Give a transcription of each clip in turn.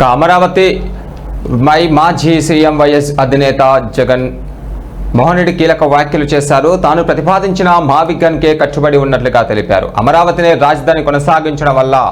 అమరావతి మాజీ CM YS అధినేత జగన్ మోహన్ రెడ్డి కీలక వ్యాఖ్యలు చేశారు. తాను ప్రతిపాదించిన మావిగన్కే కట్టుబడి ఉన్నట్లుగా తెలిపారు. అమరావతిని రాజధాని కొనసాగించడం వల్ల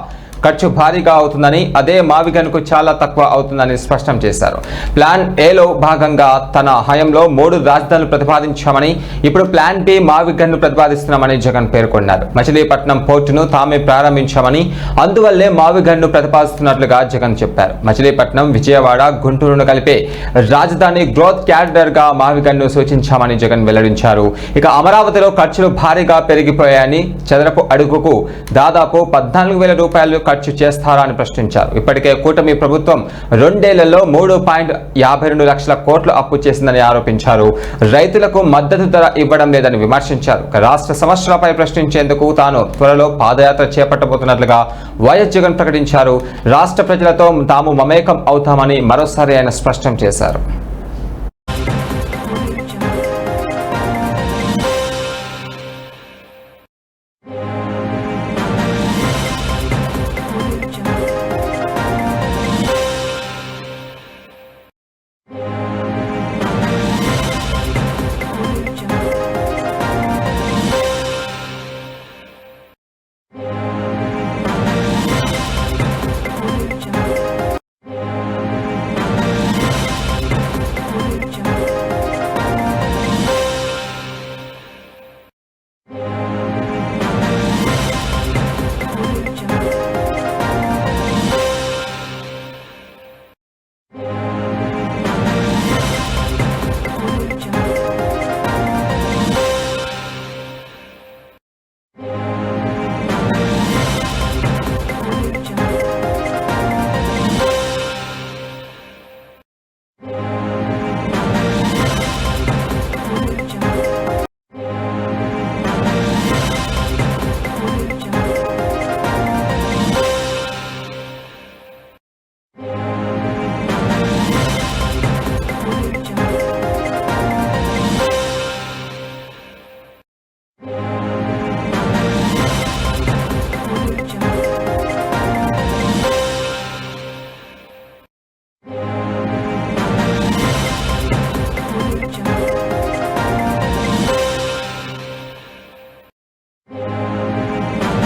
ఖర్చు భారీగా అవుతుందని, అదే మావిగన్కు చాలా తక్కువ అవుతుందని స్పష్టం చేశారు. ప్లాన్ ఏలో భాగంగా తన హయాంలో 3 రాజధానులు ప్రతిపాదించామని, ఇప్పుడు ప్లాన్ బి మావిగన్ను ప్రతిపాదిస్తున్నామని జగన్ పేర్కొన్నారు. మచిలీపట్నం పోర్టును తామే ప్రారంభించామని, అందువల్లే మావిగన్ను ప్రతిపాదిస్తున్నట్లుగా జగన్ చెప్పారు. మచిలీపట్నం, విజయవాడ, గుంటూరును కలిపే రాజధాని గ్రోత్ క్యారిడర్ గా మావిగన్ను సూచించామని జగన్ వెల్లడించారు. ఇక అమరావతిలో ఖర్చులు భారీగా పెరిగిపోయాయని, చదరపు అడుగుకు దాదాపు 14,000 రూపాయలు ఖర్చు చేస్తారా అని ప్రశ్నించారు. ఇప్పటికే కూటమి ప్రభుత్వం 2 ఏళ్లలో 3.52 లక్షల కోట్లు అప్పు చేసిందని ఆరోపించారు. రైతులకు మద్దతు ధర ఇవ్వడం లేదని విమర్శించారు. రాష్ట్ర సమస్యలపై ప్రశ్నించేందుకు తాను త్వరలో పాదయాత్ర చేపట్టబోతున్నట్లుగా వైఎస్ జగన్ ప్రకటించారు. రాష్ట్ర ప్రజలతో తాము మమేకం అవుతామని మరోసారి ఆయన స్పష్టం చేశారు.